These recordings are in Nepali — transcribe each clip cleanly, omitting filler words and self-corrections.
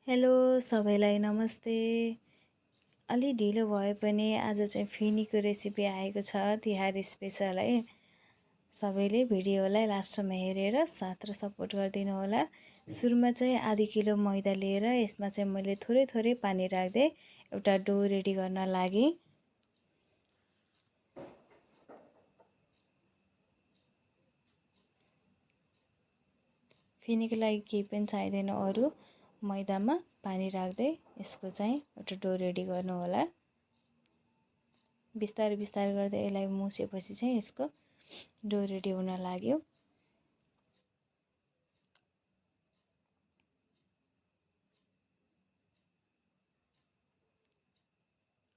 हेलो सबैलाई नमस्ते। अलि ढिलो भए पनि आज चाहिँ फिनीको रेसिपी आएको छ तिहार स्पेशल है। सबैले भिडियोलाई लास्टसम्म हेरेर साथ र सपोर्ट गरिदिनु होला। सुरुमा चाहिँ आधी किलो मैदा लिएर यसमा चाहिँ मैले थोरै थोरै पानी राख्दै एउटा डो रेडी गर्न लागि। फिनीको लागि केही पनि चाहिँदैन अरू, मैदामा पानी राख्दै यसको चाहिँ एउटा डो रेडी गर्नु होला। बिस्तारै बिस्तारै गर्दै यसलाई मुछेपछि चाहिँ यसको डो रेडी हुन लाग्यो।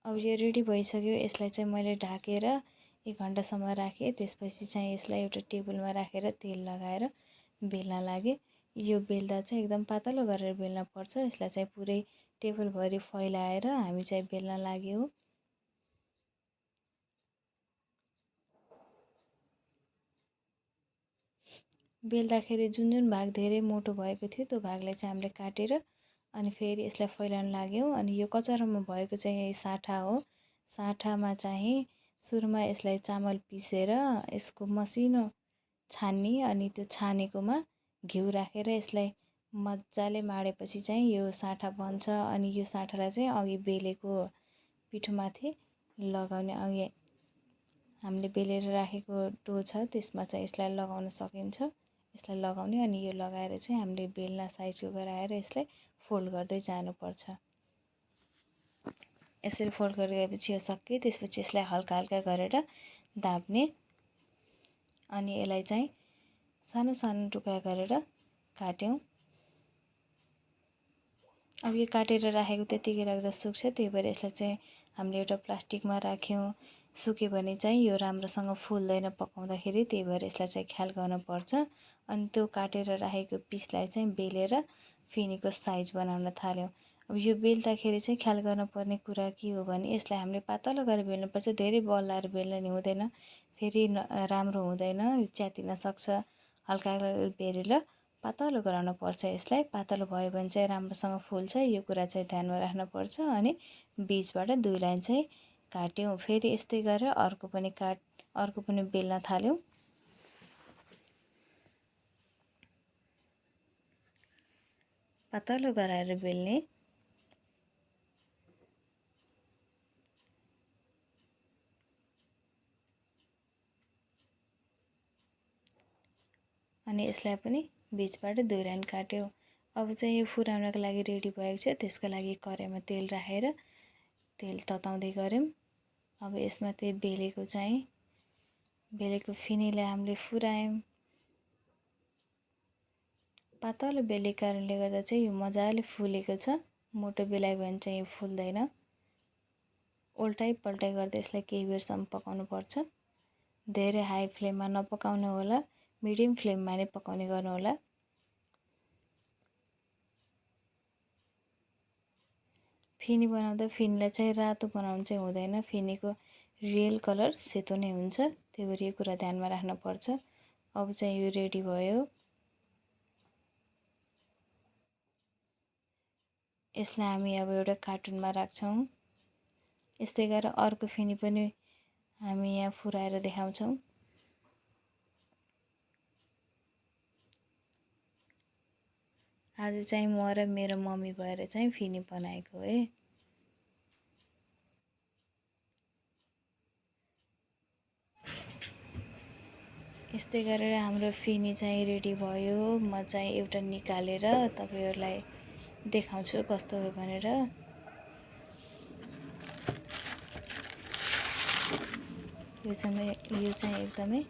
अब यो रेडी भइसक्यो। यसलाई चाहिँ मैले ढाकेर 1 घण्टासम्म राखेँ। त्यसपछि चाहिँ यसलाई एउटा टेबलमा राखेर तेल लगाएर बेल्न लागे। यो बेल्दा चाहिँ एकदम पातलो गरेर बेल्न पर्छ। यसलाई चाहिँ पुरै टेबलभरि फैलाएर हामी चाहिँ बेल्न लाग्यौँ। बेल्दाखेरि जुन भाग धेरै मोटो भएको थियो त्यो भागलाई चाहिँ हामीले काटेर अनि फेरि यसलाई फैलाउन लाग्यौँ। अनि यो कचरामा भएको चाहिँ साठा हो। साठामा चाहिँ सुरुमा यसलाई चामल पिसेर यसको मसिनो छान्ने अनि त्यो छानेकोमा घिउ राखेर यसलाई मजाले माडेपछि चाहिँ यो साठा बन्छ। अनि यो साठालाई चाहिँ अघि बेलेको पिठोमाथि लगाउने, अघि हामीले बेलेर राखेको डो छ त्यसमा चाहिँ यसलाई लगाउन सकिन्छ। यसलाई लगाउने अनि यो लगाएर चाहिँ हामीले बेल्ना साइजको गराएर यसलाई फोल्ड गर्दै जानुपर्छ। यसरी फोल्ड गरेपछि यो सक्यो। त्यसपछि यसलाई हल्का हल्का गरेर दाब्ने अनि यसलाई चाहिँ सानो सानो टुक्रा गरेर काट्यौँ। अब यो काटेर राखेको त्यतिकै राख्दा सुक्छ, त्यही भएर यसलाई चाहिँ हामीले एउटा प्लास्टिकमा राख्यौँ। सुक्यो भने चाहिँ यो राम्रोसँग फुल्दैन पकाउँदाखेरि, त्यही भएर यसलाई चाहिँ ख्याल गर्नुपर्छ। अनि त्यो काटेर राखेको पिसलाई चाहिँ बेलेर फिनीको साइज बनाउन थाल्यौँ। अब यो बेल्दाखेरि चाहिँ ख्याल गर्नुपर्ने कुरा के हो भने यसलाई हामीले पातलो गरेर बेल्नुपर्छ। धेरै बल्लाएर बेल्न नि हुँदैन, फेरि राम्रो हुँदैन, च्यातिन सक्छ। हल्का हल्का बेरेर पातलो गराउन पर्छ। यसलाई पातलो भयो भने चाहिँ राम्रोसँग फुल्छ। यो कुरा चाहिँ ध्यानमा राख्नुपर्छ। अनि बीचबाट 2 लाइन चाहिँ काट्यौँ। फेरि यस्तै गरेर अर्को पनि बेल्न थाल्यौँ। पातलो गराएर बेल्ने। अनि यसलाई पनि बीचबाट 2 लाइन काट्यौँ। अब चाहिँ यो फुराउनको लागि रेडी भएको छ। त्यसको लागि कराईमा तेल राखेर तेल तताउँदै गऱ्यौँ। अब यसमा त्यो बेलेको फिनीलाई हामीले फुरायौँ। पातलो बेलेको कारणले गर्दा चाहिँ यो मजाले फुलेको छ। मोटो बेलायो भने चाहिँ यो फुल्दैन। उल्टाइ पल्टाइ गर्दै यसलाई केही बेरसम्म पकाउनु पर्छ। धेरै हाई फ्लेममा नपकाउनु होला, मिडियम फ्लेममा नै पकाउने गर्नु होला। फिनी बनाउँदा फिनीलाई चाहिँ रातो बनाउनु चाहिँ हुँदैन। फिनीको रियल कलर सेतो नै हुन्छ, त्यही भएर यो कुरा ध्यानमा राख्नुपर्छ। अब चाहिँ यो रेडी भयो। यसलाई हामी अब एउटा कार्टुनमा राख्छौँ। यस्तै गरेर अर्को फिनी पनि हामी यहाँ फुराएर देखाउँछौँ। आज चाहिँ म र मेरो मम्मी भएर चाहिँ फिनी बनाएको है। यस्तै गरेर हाम्रो फिनी चाहिँ रेडी भयो। म चाहिँ एउटा निकालेर तपाईहरुलाई देखाउँछु कस्तो हो भनेर। यो चाहिँ एकदमै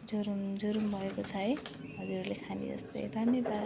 जुरुम जुरुम भएको छ है। हजुरहरूले खाने जस्तै। धन्यवाद।